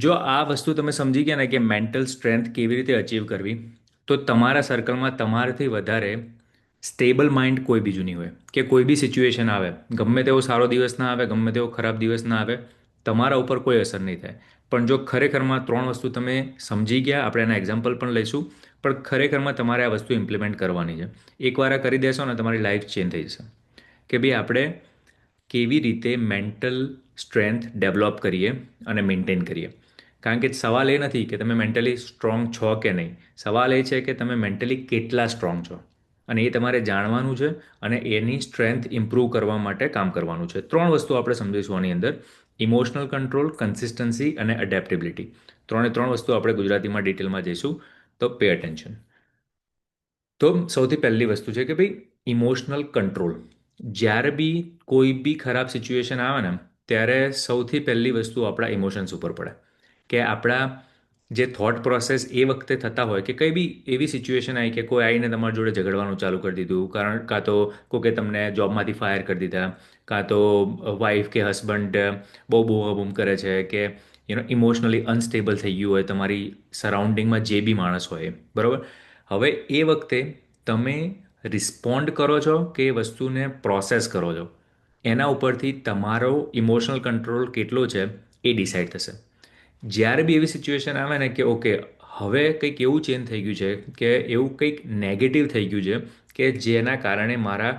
જો આ વસ્તુ તમે સમજી ગયા ને કે મેન્ટલ સ્ટ્રેન્થ કેવી રીતે અચીવ કરવી, તો તમારા સર્કલમાં તમારાથી વધારે સ્ટેબલ માઇન્ડ કોઈ બીજું નહીં હોય. કે કોઈ બી સિચ્યુએશન આવે, ગમે તેવો સારો દિવસ ના આવે, ગમે તેવો ખરાબ દિવસ ના આવે, તમારા ઉપર કોઈ અસર નહીં થાય. પણ જો ખરેખરમાં ત્રણ વસ્તુ તમે સમજી ગયા, આપણે એના એક્ઝામ્પલ પણ લઈશું, પણ ખરેખરમાં તમારે આ વસ્તુ ઇમ્પ્લિમેન્ટ કરવાની છે. એકવાર આ કરી દેશો ને તમારી લાઈફ ચેન્જ થઈ જશે. કે ભાઈ આપણે કેવી રીતે મેન્ટલ સ્ટ્રેન્થ ડેવલપ કરીએ અને મેન્ટેન કરીએ. કારણ કે સવાલ એ નથી કે તમે મેન્ટલી સ્ટ્રોંગ છો કે નહીં. સવાલ એ છે કે તમે મેન્ટલી કેટલા સ્ટ્રોંગ છો. અને એ તમારે જાણવાનું છે અને એની સ્ટ્રેન્થ ઇમ્પ્રૂવ કરવા માટે કામ કરવાનું છે. ત્રણ વસ્તુ આપણે સમજીશું આની અંદર: ઇમોશનલ કંટ્રોલ, કન્સિસ્ટન્સી અને એડેપ્ટેબિલિટી. ત્રણે ત્રણ વસ્તુ આપણે ગુજરાતીમાં ડિટેલમાં જઈશું, તો પે અટેન્શન. તો સૌથી પહેલી વસ્તુ છે કે ભાઈ ઇમોશનલ કંટ્રોલ. જ્યારે બી કોઈ બી ખરાબ સિચ્યુએશન આવે ને, ત્યારે સૌથી પહેલી વસ્તુ આપણા ઇમોશન્સ ઉપર પડે. કે આપણા જે થોટ પ્રોસેસ એ વખતે થતા હોય કે કંઈ બી એવી સિચ્યુએશન આવી કે કોઈ આવીને તમારી જોડે ઝઘડવાનું ચાલુ કરી દીધું, કારણ કાં તો કોકે તમને જોબમાંથી ફાયર કરી દીધા, કાં તો વાઈફ કે હસબન્ડ બહુ બૂમ કરે છે, કે ઇમોશનલી અનસ્ટેબલ થઈ ગયું હોય તમારી સરાઉન્ડિંગમાં જે બી માણસ હોય એ, બરાબર. હવે એ વખતે તમે રિસ્પોન્ડ કરો છો કે એ વસ્તુને પ્રોસેસ કરો છો, એના ઉપરથી તમારો ઇમોશનલ કંટ્રોલ કેટલો છે એ ડિસાઇડ થશે. જ્યારે બી એવી સિચ્યુએશન આવે ને કે ઓકે, હવે કંઈક એવું ચેન્જ થઈ ગયું છે, કે એવું કંઈક નેગેટિવ થઈ ગયું છે કે જેના કારણે મારા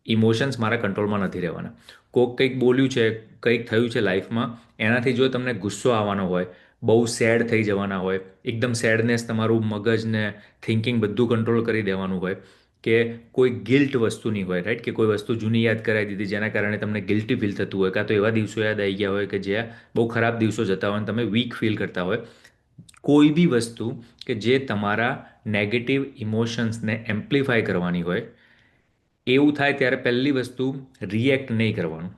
ઇમોશન્સ મારા કંટ્રોલમાં નથી રહેવાના. કોક કંઈક બોલ્યું છે, કંઈક થયું છે લાઈફમાં, એનાથી જો તમને ગુસ્સો આવવાનો હોય, બહુ સેડ થઈ જવાના હોય, એકદમ સેડનેસ તમારું મગજને થિંકિંગ બધું કંટ્રોલ કરી દેવાનું હોય, કે કોઈ ગિલ્ટ વસ્તુની હોય, રાઈટ, કે કોઈ વસ્તુ જૂની યાદ કરાવી દીધી જેના કારણે તમને ગિલ્ટી ફીલ થતું હોય, કાં તો એવા દિવસો યાદ આવી ગયા હોય કે જે બહુ ખરાબ દિવસો જતા હોય અને તમે વીક ફીલ કરતા હોય. કોઈ બી વસ્તુ કે જે તમારા નેગેટિવ ઇમોશન્સને એમ્પ્લિફાય કરવાની હોય, એવું થાય ત્યારે પહેલી વસ્તુ રિએક્ટ નહીં કરવાનું.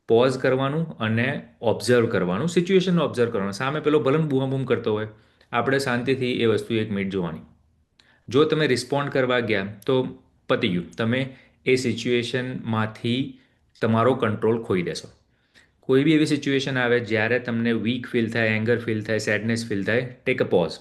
પોઝ કરવાનું અને ઓબ્ઝર્વ કરવાનું, સિચ્યુએશનને ઓબ્ઝર્વ કરવાનું. સામે પેલો ભલે બૂમ બૂમ કરતો હોય, આપણે શાંતિથી એ વસ્તુ એક મિનિટ જોવાની. જો તમે રિસ્પોન્ડ કરવા ગયા તો પતી ગયું, તમે એ સિચ્યુએશનમાંથી તમારો કંટ્રોલ ખોઈ દેશો. કોઈ બી એવી સિચ્યુએશન આવે જ્યારે તમને વીક ફીલ થાય, એંગર ફીલ થાય, સેડનેસ ફીલ થાય, ટેક અ પોઝ.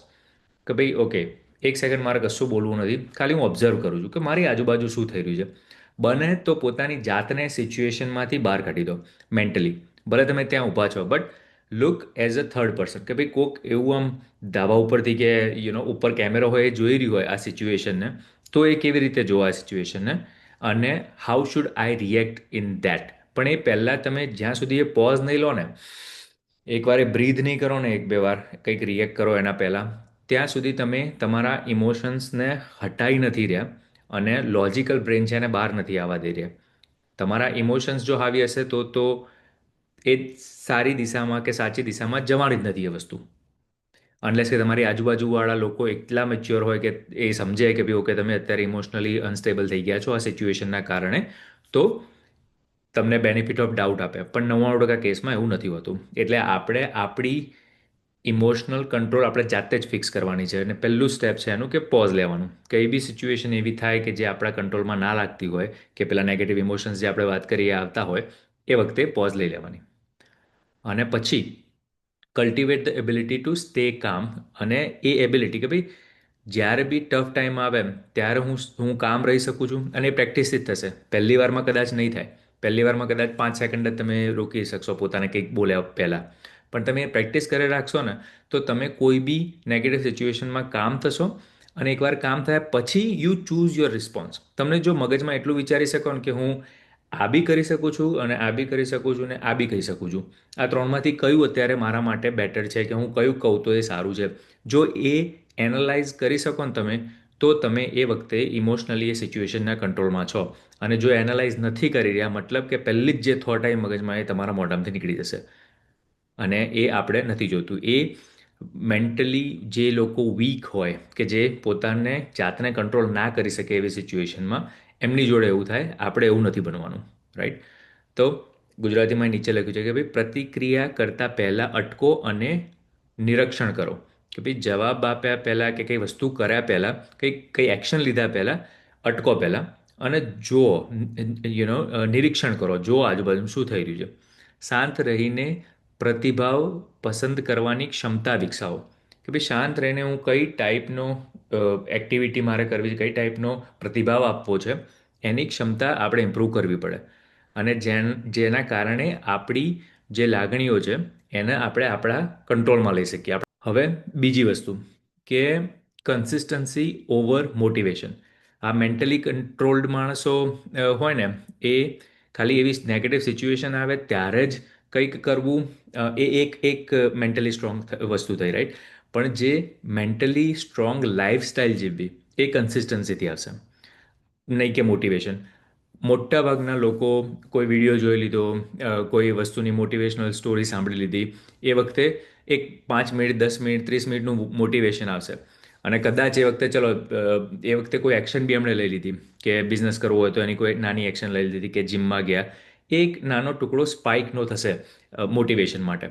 કે ભાઈ ઓકે, એક સેકન્ડ મારે કશું બોલવું નથી, ખાલી હું ઓબ્ઝર્વ કરું છું કે મારી આજુબાજુ શું થઈ રહ્યું છે. બને તો પોતાની જાતને સિચ્યુએશનમાંથી બહાર કાઢી દો મેન્ટલી. ભલે તમે ત્યાં ઊભા છો, but look as a third person. કે ભાઈ કોક એવું આમ ધાબા ઉપરથી કે ઉપર કેમેરો હોય એ જોઈ રહ્યું હોય આ સિચ્યુએશનને, તો એ કેવી રીતે જોવા આ સિચ્યુએશનને, અને how should I react in that. પણ એ પહેલાં તમે જ્યાં સુધી એ પોઝ નહીં લો ને, એકવાર એ બ્રીથ નહીં કરો ને, એક બે વાર કંઈક રિએક્ટ કરો એના પહેલાં, ત્યાં સુધી તમે તમારા ઇમોશન્સને હટાઈ નથી રહ્યા અને લોજિકલ બ્રેન છે એને બહાર નથી આવવા દઈ રહ્યા. તમારા ઇમોશન્સ જો હાવી હશે તો એ સારી દિશામાં કે સાચી દિશામાં જવાની જ નથી એ વસ્તુ. અનલેસ કે તમારી આજુબાજુવાળા લોકો એટલા મેચ્યોર હોય કે એ સમજે કે ભાઈ ઓકે, તમે અત્યારે ઇમોશનલી અનસ્ટેબલ થઈ ગયા છો આ સિચ્યુએશનના કારણે, તો તમને બેનિફિટ ઓફ ડાઉટ આપે. પણ 99% કેસમાં એવું નથી હોતું. એટલે આપણે આપણી ઇમોશનલ કંટ્રોલ આપણે જાતે જ ફિક્સ કરવાની છે. અને પહેલું સ્ટેપ છે એનું કે પોઝ લેવાનું. કઈ બી સિચ્યુએશન એવી થાય કે જે આપણા કંટ્રોલમાં ના લાગતી હોય, કે પેલા નેગેટિવ ઇમોશન્સ જે આપણે વાત કરીએ આવતા હોય, એ વખતે પોઝ લઈ લેવાની. અને પછી cultivate the ability to stay કામ. અને એ એબિલિટી કે ભાઈ જ્યારે બી ટફ ટાઈમ આવે ત્યારે હું કામ રહી શકું છું, અને એ પ્રેક્ટિસથી જ થશે. પહેલી વારમાં કદાચ નહીં થાય. પહેલી વારમાં કદાચ 5 સેકન્ડ જ તમે રોકી શકશો પોતાને કંઈક બોલ્યા પહેલાં. પણ તમે એ પ્રેક્ટિસ કરી રાખશો ને, તો તમે કોઈ બી નેગેટિવ સિચ્યુએશનમાં કામ થશો. અને એકવાર કામ થયા પછી યુ ચૂઝ યોર રિસ્પોન્સ. તમને જો મગજમાં એટલું વિચારી શકો ને કે હું આ બી કરી શકું છું અને આ બી કરી શકું છું ને આ બી કહી શકું છું, આ ત્રણમાંથી કયું અત્યારે મારા માટે બેટર છે, કે હું કયું કહું તો એ સારું છે, જો એ એનાલાઇઝ કરી શકો ને તમે, તો તમે એ વખતે ઇમોશનલી એ સિચ્યુએશનના કંટ્રોલમાં છો. અને જો એનાલાઇઝ નથી કરી રહ્યા, મતલબ કે પહેલી જ જે થોટ આવી મગજમાં એ તમારા મોઢામાંથી નીકળી જશે. અને એ આપણે નથી જોતું. એ મેન્ટલી જે લોકો વીક હોય, કે જે પોતાને જાતને કંટ્રોલ ના કરી શકે એવી સિચ્યુએશનમાં, એમની જોડે એવું થાય. આપણે એવું નથી બનવાનું, રાઈટ. તો ગુજરાતીમાં નીચે લખ્યું છે કે ભાઈ પ્રતિક્રિયા કરતાં પહેલાં અટકો અને નિરીક્ષણ કરો. કે ભાઈ જવાબ આપ્યા પહેલાં કે કંઈ વસ્તુ કર્યા પહેલાં, કંઈ એક્શન લીધા પહેલાં અટકો પહેલાં, અને જુઓ, નિરીક્ષણ કરો, જુઓ આજુબાજુ શું થઈ રહ્યું છે. શાંત રહીને પ્રતિભાવ પસંદ કરવાની ક્ષમતા વિકસાવો કે ભાઈ શાંત રહીને હું કઈ ટાઈપનો એક્ટિવિટી મારે કરવી છે, કઈ ટાઈપનો પ્રતિભાવ આપવો છે, એની ક્ષમતા આપણે ઇમ્પ્રૂવ કરવી પડે. અને જેના કારણે આપણી જે લાગણીઓ છે એને આપણે આપણા કંટ્રોલમાં લઈ શકીએ. હવે બીજી વસ્તુ કે કન્સિસ્ટન્સી ઓવર મોટિવેશન. આ મેન્ટલી કંટ્રોલ્ડ માણસો હોય ને, એ ખાલી એવી નેગેટિવ સિચ્યુએશન આવે ત્યારે જ કંઈક કરવું, એ એક મેન્ટલી સ્ટ્રોંગ વસ્તુ થઈ, રાઈટ? પણ જે મેન્ટલી સ્ટ્રોંગ લાઈફસ્ટાઈલ જીવવી એ કન્સિસ્ટન્સીથી આવશે, નહીં કે મોટિવેશન. મોટા ભાગના લોકો કોઈ વિડીયો જોઈ લીધો, કોઈ વસ્તુની મોટિવેશનલ સ્ટોરી સાંભળી લીધી, એ વખતે એક 5 મિનિટ, 10 મિનિટ, 30 મિનિટનું મોટિવેશન આવશે. અને કદાચ એ વખતે ચલો, એ વખતે કોઈ એક્શન બી એમણે લઈ લીધી કે બિઝનેસ કરવો હોય તો એની કોઈ નાની એક્શન લઈ લીધી કે જિમમાં ગયા. એક નાનો ટુકડો સ્પાઇકનો થશે મોટિવેશન માટે.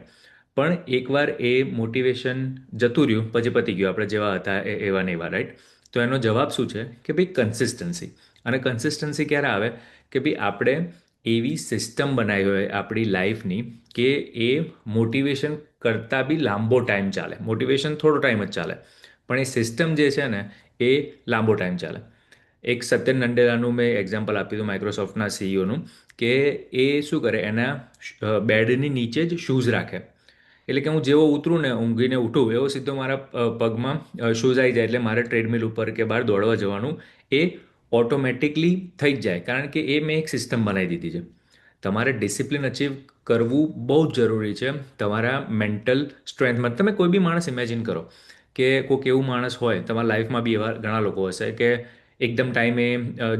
પણ એકવાર એ મોટિવેશન જતું રહ્યું પછી પતી ગયું, આપણે જેવા હતા એવા ને એવા, રાઈટ? તો એનો જવાબ શું છે કે ભાઈ કન્સિસ્ટન્સી. અને કન્સિસ્ટન્સી ક્યારે આવે કે ભાઈ આપણે એવી સિસ્ટમ બનાવી હોય આપણી લાઈફની કે એ મોટિવેશન કરતાં બી લાંબો ટાઈમ ચાલે. મોટિવેશન થોડો ટાઈમ જ ચાલે, પણ એ સિસ્ટમ જે છે ને એ લાંબો ટાઈમ ચાલે. એક સત્યન નંડેલાનું મેં એક્ઝામ્પલ આપ્યું હતું, માઇક્રોસોફ્ટના સીઈઓનું, કે એ શું કરે, એના બેડની નીચે જ શૂઝ રાખે. એટલે કે હું જેવો ઉતરું ને, ઊંઘીને ઉઠું એવો સીધો મારા પગમાં શૂઝ આવી જાય, એટલે મારે ટ્રેડમિલ ઉપર કે બહાર દોડવા જવાનું એ ઓટોમેટિકલી થઈ જ જાય, કારણ કે એ મેં એક સિસ્ટમ બનાવી દીધી છે. તમારે ડિસિપ્લિન અચીવ કરવું બહુ જ જરૂરી છે તમારા મેન્ટલ સ્ટ્રેન્થમાં. તમે કોઈ બી માણસ ઇમેજિન કરો કે કોઈક એવું માણસ હોય તમારા લાઈફમાં બી, એવા ઘણા લોકો હશે કે એકદમ ટાઈમે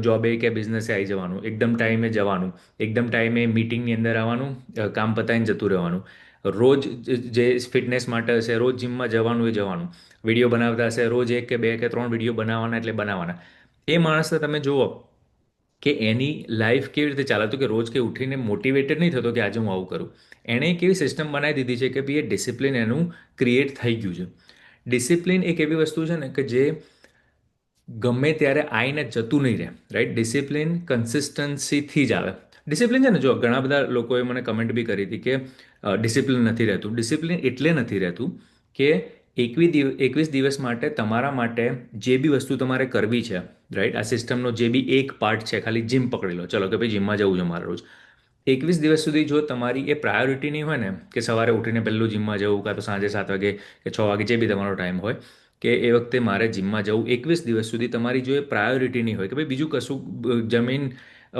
જોબે કે બિઝનેસે આવી જવાનું, એકદમ ટાઈમે જવાનું, એકદમ ટાઈમે મીટિંગની અંદર આવવાનું, કામ પતાવીને જતું રહેવાનું. રોજ જે ફિટનેસ માટે હશે રોજ જિમમાં જવાનું એ જવાનું, વિડીયો બનાવતા હશે રોજ 1 કે 2 કે 3 વિડીયો બનાવવાના એટલે બનાવવાના. એ માણસને તમે જુઓ કે એની લાઈફ કેવી રીતે ચાલે, તો કે રોજ કે ઉઠીને મોટિવેટેડ નહીં થતો કે આજે હું આવું કરું. એણે એક એવી સિસ્ટમ બનાવી દીધી છે કે ભાઈ એ ડિસિપ્લિન એનું ક્રિએટ થઈ ગયું છે. ડિસિપ્લિન એક એવી વસ્તુ છે ને કે જે ગમે ત્યારે આવીને જતું નહીં રહે, રાઈટ? ડિસિપ્લિન કન્સિસ્ટન્સીથી જ આવે. ડિસિપ્લિન છે ને, જો ઘણા બધા લોકોએ મને કમેન્ટ બી કરી હતી કે ડિસિપ્લિન નથી રહેતું. ડિસિપ્લિન એટલે નથી રહેતું કે 21 દિવસ માટે તમારા માટે જે બી વસ્તુ તમારે કરવી છે, રાઈટ? આ સિસ્ટમનો જે બી એક પાર્ટ છે, ખાલી જીમ પકડી લો, ચલો કે ભાઈ જીમમાં જવું છે મારે રોજ. 21 દિવસ સુધી જો તમારી એ પ્રાયોરિટી નહીં હોય ને કે સવારે ઉઠીને પહેલું જીમમાં જવું, કાં તો સાંજે 7 વાગે કે 6 વાગે જે બી તમારો ટાઈમ હોય, કે એ વખતે મારે જીમમાં જવું, 21 દિવસ સુધી તમારી જો એ પ્રાયોરિટી નહીં હોય કે ભાઈ બીજું કશું, જમીન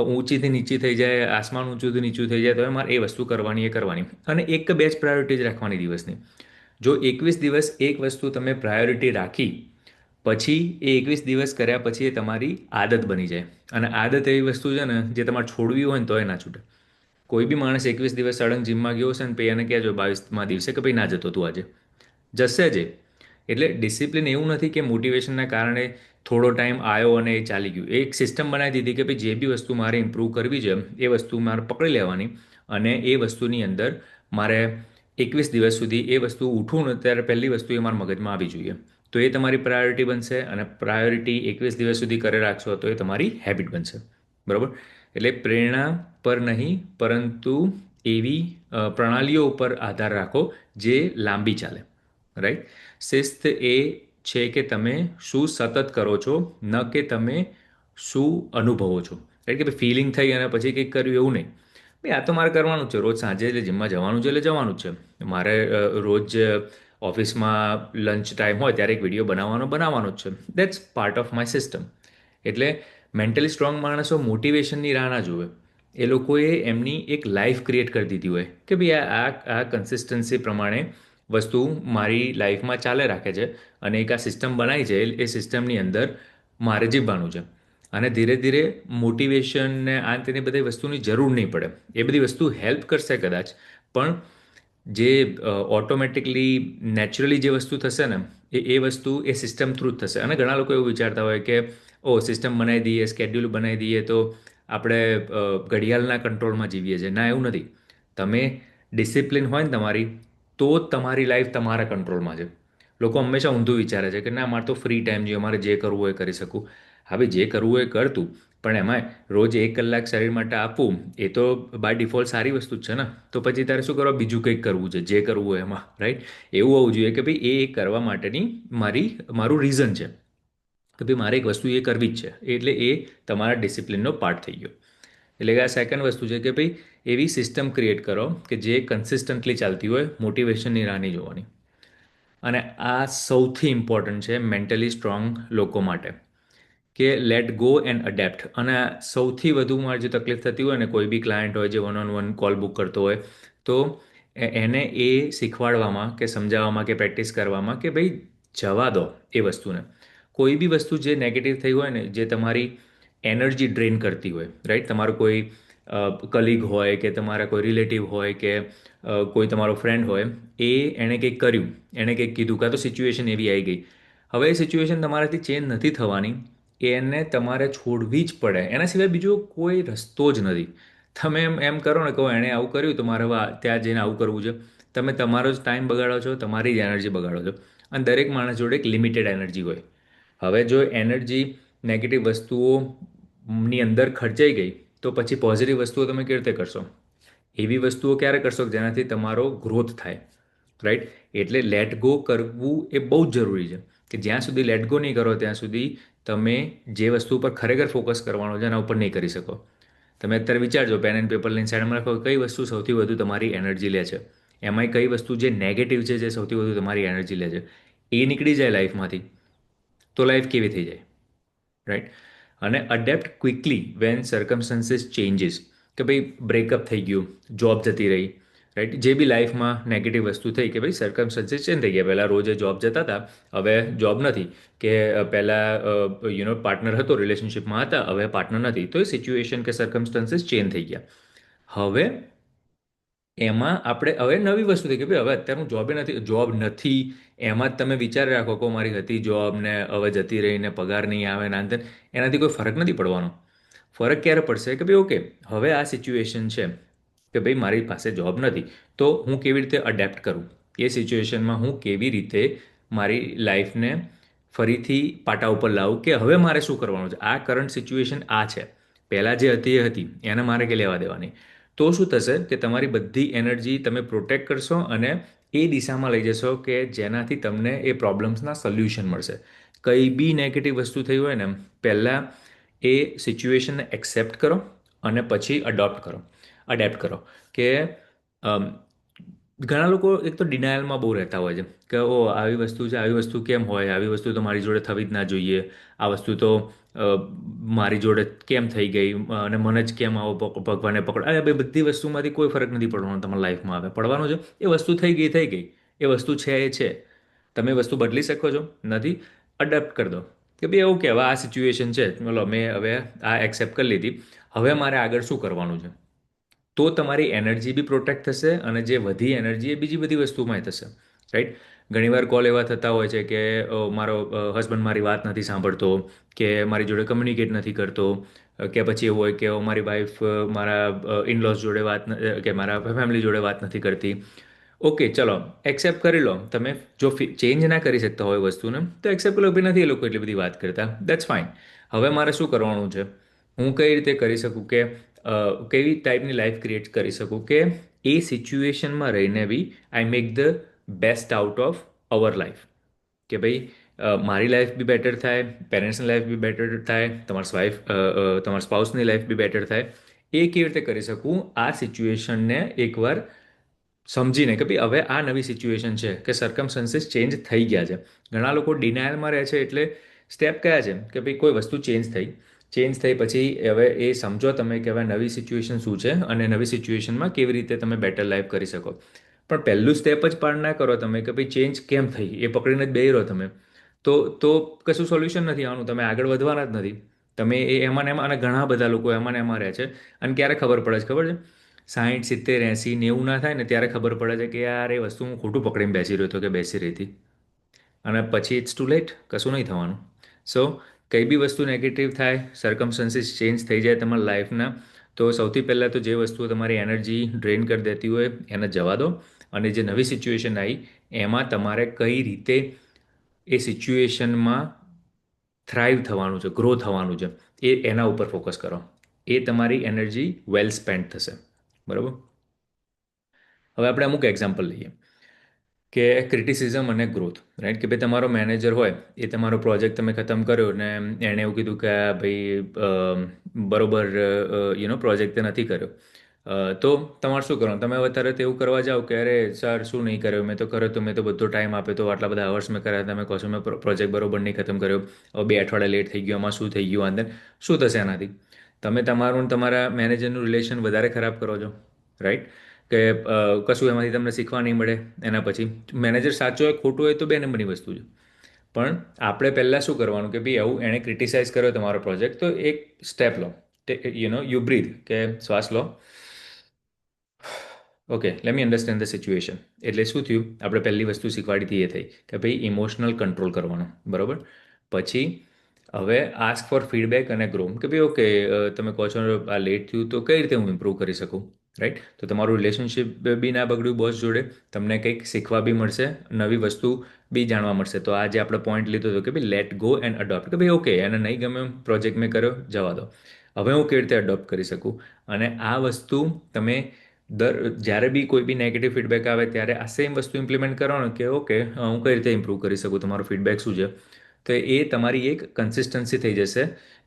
ઊંચીથી નીચી થઈ જાય, આસમાન ઊંચુંથી નીચું થઈ જાય, તો મારે એ વસ્તુ કરવાની, એ કરવાની, અને એક કે બે જ પ્રાયોરિટી જ રાખવાની દિવસની. જો 21 દિવસ એક વસ્તુ તમે પ્રાયોરિટી રાખી, પછી એ 21 દિવસ કર્યા પછી એ તમારી આદત બની જાય. અને આદત એવી વસ્તુ છે ને જે તમારે છોડવી હોય ને તો એ ના છૂટે. કોઈ બી માણસ 21 દિવસ સળંગ જીમમાં ગયો હશે ને પછી એને કહેજો 22મા દિવસે કે ભાઈ ના જતો તું આજે, જશે જ એ. એટલે ડિસિપ્લિન એવું નથી કે મોટિવેશનના કારણે થોડો ટાઈમ આવ્યો અને એ ચાલી ગયું. એ એક સિસ્ટમ બનાવી દીધી કે ભાઈ જે બી વસ્તુ મારે ઇમ્પ્રૂવ કરવી છે એ વસ્તુ મારે પકડી લેવાની, અને એ વસ્તુની અંદર મારે 21 દિવસ સુધી એ વસ્તુ ઉઠું ને ત્યારે પહેલી વસ્તુ એ મારા મગજમાં આવી જોઈએ. તો એ તમારી પ્રાયોરિટી બનશે, અને પ્રાયોરિટી 21 દિવસ સુધી કરે રાખશો તો એ તમારી હેબિટ બનશે. બરાબર? એટલે પ્રેરણા પર નહીં પરંતુ એવી પ્રણાલીઓ ઉપર આધાર રાખો જે લાંબી ચાલે, રાઈટ? શિસ્ત એ છે કે તમે શું સતત કરો છો, ન કે તમે શું અનુભવો છો, રાઈટ? કે ભાઈ ફિલિંગ થઈ અને પછી કંઈક કર્યું એવું નહીં. ભાઈ આ તો મારે કરવાનું જ છે, રોજ સાંજે એટલે જીમમાં જવાનું છે એટલે જવાનું જ છે. મારે રોજ ઓફિસમાં લંચ ટાઈમ હોય ત્યારે એક વિડીયો બનાવવાનો જ છે. That's part of my system. એટલે મેન્ટલી સ્ટ્રોંગ માણસો મોટિવેશનની રાહ ના જુએ. એ લોકોએ એમની એક લાઈફ ક્રિએટ કરી દીધી હોય કે ભાઈ આ કન્સિસ્ટન્સી પ્રમાણે વસ્તુ મારી લાઈફમાં ચાલે રાખે છે, અને એક આ સિસ્ટમ બનાવી છે, એ સિસ્ટમની અંદર મારે જીવવાનું છે. અને ધીરે ધીરે મોટિવેશન ને આ તેની બધી વસ્તુની જરૂર નહીં પડે. એ બધી વસ્તુ હેલ્પ કરશે કદાચ, પણ જે ઓટોમેટિકલી નેચરલી જે વસ્તુ થશે ને એ વસ્તુ એ સિસ્ટમ થ્રુ જ થશે. અને ઘણા લોકો એવું વિચારતા હોય કે ઓ સિસ્ટમ બનાવી દઈએ, સ્કેડ્યુલ બનાવી દઈએ તો આપણે ઘડિયાળના કંટ્રોલમાં જીવીએ છીએ. ના, એવું નથી. તમે ડિસિપ્લિન હોય ને તમારી, તો જ તમારી લાઈફ તમારા કંટ્રોલમાં છે. લોકો હંમેશા ઊંધું વિચારે છે કે ના મારે તો ફ્રી ટાઈમ જોઈએ, મારે જે કરવું હોય એ કરી શકું. હવે જે કરવું હોય એ કર તું, પણ એમાં રોજ 1 કલાક શરીર માટે આપવું એ તો બાય ડિફોલ્ટ સારી વસ્તુ જ છે ને. તો પછી તારે શું કરવા, બીજું કંઈક કરવું છે જે કરવું હોય એમાં, રાઈટ? એવું હોવું જોઈએ કે ભાઈ એ કરવા માટેની મારું રીઝન છે કે ભાઈ મારે એક વસ્તુ એ કરવી જ છે, એટલે એ તમારા ડિસિપ્લિનનો પાર્ટ થઈ ગયો. એટલે કે આ સેકન્ડ વસ્તુ છે કે ભાઈ એવી સિસ્ટમ ક્રિએટ કરો કે જે કન્સિસ્ટન્ટલી ચાલતી હોય, મોટિવેશનની રાહ નહીં જોવાની. અને આ સૌથી ઇમ્પોર્ટન્ટ છે મેન્ટલી સ્ટ્રોંગ લોકો માટે, કે લેટ ગો એન્ડ અડેપ્ટ. અને સૌથી વધુ મારે જે તકલીફ થતી હોય ને, કોઈ બી ક્લાયન્ટ હોય જે one on one call book કરતો હોય, તો એને એ શીખવાડવામાં કે સમજાવવામાં કે પ્રેક્ટિસ કરવામાં કે ભાઈ જવા દો એ વસ્તુને. કોઈ બી વસ્તુ જે નેગેટિવ થઈ હોય ને, જે તમારી એનર્જી ડ્રેન કરતી હોય, રાઈટ? તમારું કોઈ કલીગ હોય કે તમારા કોઈ રિલેટિવ હોય કે કોઈ તમારો ફ્રેન્ડ હોય, એણે કંઈક કર્યું, એણે કંઈક કીધું, કાં તો સિચ્યુએશન એવી આવી ગઈ. હવે એ સિચ્યુએશન તમારાથી ચેન્જ નથી થવાની, એને તમારે છોડવી જ પડે, એના સિવાય બીજો કોઈ રસ્તો જ નથી. તમે એમ કરો ને, કહો એણે આવું કર્યું તો મારે હવે ત્યાં જઈને આવું કરવું છે. તમે તમારો જ ટાઈમ બગાડો છો, તમારી જ એનર્જી બગાડો છો. અને દરેક માણસ જોડે એક લિમિટેડ એનર્જી હોય. હવે જો એનર્જી નેગેટિવ વસ્તુઓની અંદર ખર્ચાઈ ગઈ, તો પછી પોઝિટિવ વસ્તુઓ તમે કેવી રીતે કરશો? એવી વસ્તુઓ ક્યારે કરશો કે જેનાથી તમારો ગ્રોથ થાય, રાઈટ? એટલે લેટ ગો કરવું એ બહુ જ જરૂરી છે. કે જ્યાં સુધી લેટ ગો નહીં કરો ત્યાં સુધી તમે જે વસ્તુ પર ખરેખર ફોકસ કરવાનો છે એના ઉપર નહીં કરી શકો. તમે અત્યારે વિચારજો, પેન એન્ડ પેપર લઈને સાઈડમાં રાખો, કઈ વસ્તુ સૌથી વધુ તમારી એનર્જી લે છે, એમાંય કઈ વસ્તુ જે નેગેટિવ છે જે સૌથી વધુ તમારી એનર્જી લે છે. એ નીકળી જાય લાઈફમાંથી તો લાઈફ કેવી થઈ જાય, રાઈટ? અને adapt quickly when circumstances changes. કે ભાઈ બ્રેકઅપ થઈ ગયું, જોબ જતી રહી, રાઈટ? જે બી લાઈફમાં નેગેટિવ વસ્તુ થઈ કે ભાઈ સર્કમસ્ટન્સીસ ચેન્જ થઈ ગયા, પહેલાં રોજે જોબ જતા હતા, હવે જોબ નથી, કે પહેલાં પાર્ટનર હતો, રિલેશનશિપમાં હતા, હવે પાર્ટનર નથી, તો એ સિચ્યુએશન કે સર્કમસ્ટન્સીસ ચેન્જ થઈ ગયા. હવે એમાં આપણે હવે નવી વસ્તુ થઈ કે ભાઈ હવે અત્યારે હું જોબ નથી, એમાં જ તમે વિચાર રાખો કે મારી હતી જોબ ને હવે જતી રહીને પગાર નહીં આવે ને આંતર, એનાથી કોઈ ફરક નથી પડવાનો. ફરક ક્યારે પડશે કે ભાઈ ઓકે, હવે આ સિચ્યુએશન છે કે ભાઈ મારી પાસે જોબ નથી, તો હું કેવી રીતે અડેપ્ટ કરું, એ સિચ્યુએશનમાં હું કેવી રીતે મારી લાઈફને ફરીથી પાટા ઉપર લાવું, કે હવે મારે શું કરવાનું છે, આ કરંટ સિચ્યુએશન આ છે, પહેલાં જે હતી એ હતી, એને મારે કે લેવા દેવાની. તો શું થશે કે તમારી બધી એનર્જી તમે પ્રોટેક્ટ કરશો અને એ દિશામાં લઈ જશો કે જેનાથી તમને એ પ્રોબ્લેમ્સના સોલ્યુશન મળશે. કંઈ બી નેગેટિવ વસ્તુ થઈ હોય ને, પહેલાં એ સિચ્યુએશનને એક્સેપ્ટ કરો અને પછી અડેપ્ટ કરો. કે અમ, ઘણા લોકો એક તો ડિનાયલમાં બહુ રહેતા હોય છે કે ઓ આવી વસ્તુ છે, આવી વસ્તુ કેમ હોય, આવી વસ્તુ તો મારી જોડે થવી જ ના જોઈએ, આ વસ્તુ તો મારી જોડે કેમ થઈ ગઈ અને મને જ કેમ આવો ભગવાને પકડો. અરે ભાઈ બધી વસ્તુમાંથી કોઈ ફરક નથી પડવાનો તમારા લાઈફમાં, આવે પડવાનો છે. એ વસ્તુ થઈ ગઈ, એ વસ્તુ છે એ છે. તમે વસ્તુ બદલી શકો છો નથી? અડેપ્ટ કરી દો કે ભાઈ એવું કે હવે આ સિચ્યુએશન છે, બોલો મેં હવે આ એક્સેપ્ટ કરી લીધી, હવે મારે આગળ શું કરવાનું છે. તો તમારી એનર્જી બી પ્રોટેક્ટ થશે અને જે વધી એનર્જી એ બીજી બધી વસ્તુમાંય થશે, રાઈટ? ઘણીવાર કોલ એવા થતા હોય છે કે મારો હસબન્ડ મારી વાત નથી સાંભળતો, કે મારી જોડે કમ્યુનિકેટ નથી કરતો, કે પછી એવું હોય કે મારી વાઈફ મારા ઇનલોઝ જોડે કે મારા ફેમિલી જોડે વાત નથી કરતી. ઓકે ચલો, એક્સેપ્ટ કરી લો. તમે જો ચેન્જ ના કરી શકતા હોય વસ્તુને, તો એક્સેપ્ટ કરી લો ભાઈ નથી એ લોકો એટલી બધી વાત કરતા, દેટ્સ ફાઇન. હવે મારે શું કરવાનું છે, હું કઈ રીતે કરી શકું કે કેવી ટાઈપની લાઈફ ક્રિએટ કરી શકું કે એ સિચ્યુએશનમાં રહીને be I make the best out of our life. કે ભાઈ મારી લાઈફ બી બેટર થાય, પેરેન્ટ્સની લાઈફ બી બેટર થાય, તમારા સ્પાઉસની લાઈફ બી બેટર થાય. એ કેવી રીતે કરી શકું, આ સિચ્યુએશનને એકવાર સમજીને કે ભાઈ હવે આ નવી સિચ્યુએશન છે કે સર્કમસ્ટન્સીસ ચેન્જ થઈ ગયા છે. ઘણા લોકો ડિનાયલમાં રહે છે, એટલે સ્ટેપ કયા છે કે ભાઈ કોઈ વસ્તુ ચેન્જ થઈ પછી હવે એ સમજો તમે કે હવે નવી સિચ્યુએશન શું છે અને નવી સિચ્યુએશનમાં કેવી રીતે તમે બેટર લાઈફ કરી શકો. પણ પહેલું સ્ટેપ જ પાર ના કરો તમે કે ભાઈ ચેન્જ કેમ થઈ એ પકડીને જ બેહી રહો તમે, તો કશું સોલ્યુશન નથી આવવાનું, તમે આગળ વધવાના જ નથી. તમે એમાં ને એમાં, અને ઘણા બધા લોકો એમાં ને એમાં રહે છે. અને ક્યારે ખબર પડે છે ખબર છે? 60, 70, 80, 90 ના થાય ને ત્યારે ખબર પડે છે કે યાર એ વસ્તુ હું ખોટું પકડીને બેસી રહ્યો હતો કે બેસી રહી હતી. અને પછી ઇટ્સ ટુ લેટ, કશું નહીં થવાનું. સો કંઈ બી વસ્તુ નેગેટિવ થાય, સર્કમસ્ટન્સીસ ચેન્જ થઈ જાય તમારા લાઈફના, તો સૌથી પહેલાં તો જે વસ્તુઓ તમારી એનર્જી ડ્રેન કરી દેતી હોય એને જવા દો. અને જે નવી સિચ્યુએશન આવી એમાં તમારે કઈ રીતે એ સિચ્યુએશનમાં થ્રાઇવ થવાનું છે, ગ્રો થવાનું છે, એના ઉપર ફોકસ કરો. એ તમારી એનર્જી વેલ સ્પેન્ડ થશે. બરાબર. હવે આપણે અમુક એક્ઝામ્પલ લઈએ કે ક્રિટિસિઝમ અને ગ્રોથ, રાઈટ? કે ભાઈ તમારો મેનેજર હોય, એ તમારો પ્રોજેક્ટ તમે ખતમ કર્યો ને એણે એવું કીધું કે આ ભાઈ બરોબર પ્રોજેક્ટ નથી કર્યો. તો તમારે શું કરવાનું? તમે હવે તરત એવું કરવા જાઓ કે અરે સર શું નહીં કર્યો, મેં તો કર્યો, તો મેં તો બધો ટાઈમ આપ્યો, તો આટલા બધા અવર્સ મેં કર્યા, તમે કહો છો મેં પ્રોજેક્ટ બરોબર નહીં ખતમ કર્યો, હવે 2 અઠવાડિયા લેટ થઈ ગયો, આમાં શું થઈ ગયું, અંદર શું થશે એનાથી? તમે તમારું ને તમારા મેનેજરનું રિલેશન વધારે ખરાબ કરો છો, રાઈટ? કે કશું એમાંથી તમને શીખવા નહીં મળે. એના પછી મેનેજર સાચો હોય ખોટું હોય તો બે નંબરની વસ્તુ છે. પણ આપણે પહેલાં શું કરવાનું કે ભાઈ આવું એણે ક્રિટિસાઇઝ કર્યો તમારો પ્રોજેક્ટ, તો એક સ્ટેપ લો. યુ બ્રીથ, કે શ્વાસ લો. Okay, let me understand the situation. એટલે શું થયું? આપણે પહેલી વસ્તુ શીખવાડી હતી એ થઈ કે ભાઈ ઇમોશનલ કંટ્રોલ કરવાનો, બરાબર. પછી હવે આસ્ક ફોર ફીડબેક અને ગ્રો, કે ભાઈ ઓકે, તમે કહો છો આ લેટ થયું, તો કઈ રીતે હું ઇમ્પ્રૂવ કરી શકું, રાઈટ? તો તમારું રિલેશનશિપ બી ના બગડ્યું બોસ જોડે, તમને કંઈક શીખવા બી મળશે, નવી વસ્તુ બી જાણવા મળશે. તો આ જે આપણે પોઈન્ટ લીધો હતો કે ભાઈ લેટ ગો એન્ડ અડોપ્ટ, કે ભાઈ ઓકે એને નહીં ગમે પ્રોજેક્ટ મેં કર્યો, જવા દો, હવે હું કેવી રીતે અડોપ્ટ કરી શકું. અને આ વસ્તુ તમે જ્યારે બી કોઈ બી નેગેટિવ ફીડબેક આવે ત્યારે આ સેમ વસ્તુ ઇમ્પ્લિમેન્ટ કરવાનું કે ઓકે હું કઈ રીતે ઇમ્પ્રૂવ કરી શકું, તમારો ફીડબેક શું છે. તો એ તમારી એક કન્સિસ્ટન્સી થઈ જશે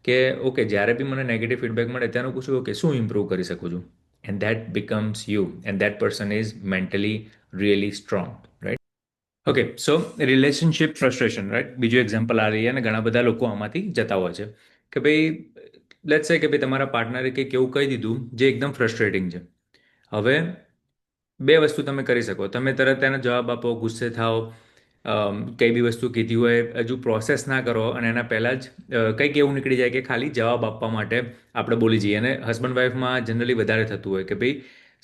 કે ઓકે જ્યારે બી મને નેગેટિવ ફીડબેક મળે ત્યાંનું પૂછું કે શું ઇમ્પ્રૂવ કરી શકું છું. And that becomes you and that person is mentally really strong, right? Okay, so relationship frustration, right? બીજું એક્ઝામ્પલ આ લઈએ અને ઘણા બધા લોકો આમાંથી જતા હોય છે કે ભાઈ લેટ્સ સે કે ભાઈ તમારા પાર્ટનરે કંઈક એવું કહી દીધું જે એકદમ ફ્રસ્ટ્રેટિંગ છે. હવે બે વસ્તુ તમે કરી શકો. તમે તરત એને જવાબ આપો, ગુસ્સે થાઓ, કઈ બી વસ્તુ કીધી હોય હજુ પ્રોસેસ ના કરો અને એના પહેલાં જ કંઈક એવું નીકળી જાય કે ખાલી જવાબ આપવા માટે આપણે બોલી જઈએ. અને હસબન્ડ વાઈફમાં જનરલી વધારે થતું હોય કે ભાઈ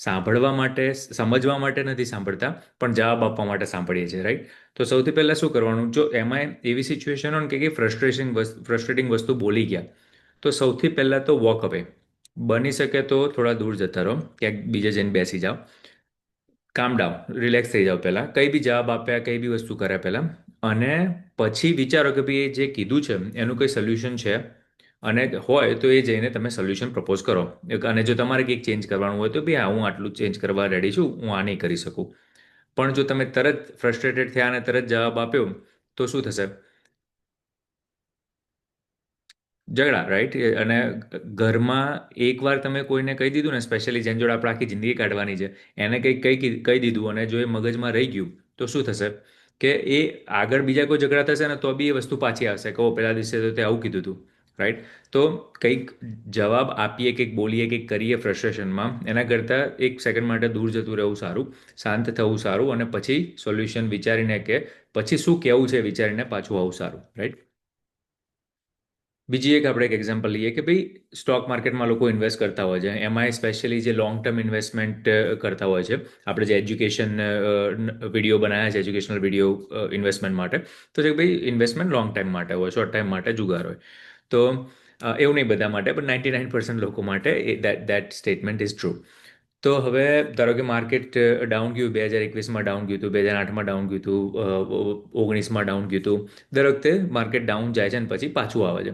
સાંભળવા માટે, સમજવા માટે નથી સાંભળતા, પણ જવાબ આપવા માટે સાંભળીએ છીએ, રાઈટ? તો સૌથી પહેલાં શું કરવાનું, જો એમાં એવી સિચ્યુએશન હોય ને કે ફ્રસ્ટ્રેટિંગ વસ્તુ બોલી ગયા, તો સૌથી પહેલાં તો વોક અવે. બની શકે તો થોડા દૂર જતા રહો, ક્યાંક બીજે જઈને બેસી જાઓ, કામ ડાઉન, રિલેક્સ થઈ જાઓ. પહેલાં કંઈ બી જવાબ આપ્યા, કંઈ બી વસ્તુ કર્યા પહેલાં, અને પછી વિચારો કે ભાઈ એ જે કીધું છે એનું કોઈ સોલ્યુશન છે, અને હોય તો એ જઈને તમે સોલ્યુશન પ્રપોઝ કરો. અને જો તમારે કંઈક ચેન્જ કરવાનું હોય તો ભાઈ હા, હું આટલું ચેન્જ કરવા રેડી છું, હું આ નહીં કરી શકું. પણ જો તમે તરત ફ્રસ્ટ્રેટેડ થયા અને તરત જવાબ આપ્યો તો શું થશે? ઝઘડા, રાઈટ? અને ઘરમાં એકવાર તમે કોઈને કહી દીધું ને, સ્પેશિયલી જેની જોડે આપણે આખી જિંદગી કાઢવાની છે, એને કંઈક કહી દીધું અને જો એ મગજમાં રહી ગયું તો શું થશે કે એ આગળ બીજા કોઈ ઝઘડા થશે ને તો બી એ વસ્તુ પાછી આવશે કે ઓ પેલા દિવસે તો તે આવું કીધું હતું, રાઈટ? તો કંઈક જવાબ આપીએ, કંઈક બોલીએ, કંઈક કરીએ ફ્રસ્ટ્રેશનમાં, એના કરતાં એક સેકન્ડ માટે દૂર જતું રહેવું સારું, શાંત થવું સારું, અને પછી સોલ્યુશન વિચારીને કે પછી શું કહેવું છે વિચારીને પાછું આવવું સારું, રાઈટ? બીજી એક આપણે એક એક્ઝામ્પલ લઈએ કે ભાઈ સ્ટોક માર્કેટમાં લોકો ઇન્વેસ્ટ કરતા હોય છે, એમાં સ્પેશિયલી જે લોંગ ટર્મ ઇન્વેસ્ટમેન્ટ કરતા હોય છે. આપણે જે એજ્યુકેશન વિડીયો બનાવ્યા છે, એજ્યુકેશનલ વિડીયો ઇન્વેસ્ટમેન્ટ માટે, તો જે ભાઈ ઇન્વેસ્ટમેન્ટ લોંગ ટાઈમ માટે હોય, શોર્ટ ટાઈમ માટે જુગાર હોય. તો એવું નહીં બધા માટે, પણ 99% લોકો માટે દેટ સ્ટેટમેન્ટ ઇઝ ટ્રુ. તો હવે ધારો કે માર્કેટ ડાઉન ગયું, 2021માં ડાઉન ગયું હતું, 2008માં ડાઉન ગયું હતું, 19માં ડાઉન ગયું હતું. દર વખતે માર્કેટ ડાઉન જાય છે અને પછી પાછું આવે છે.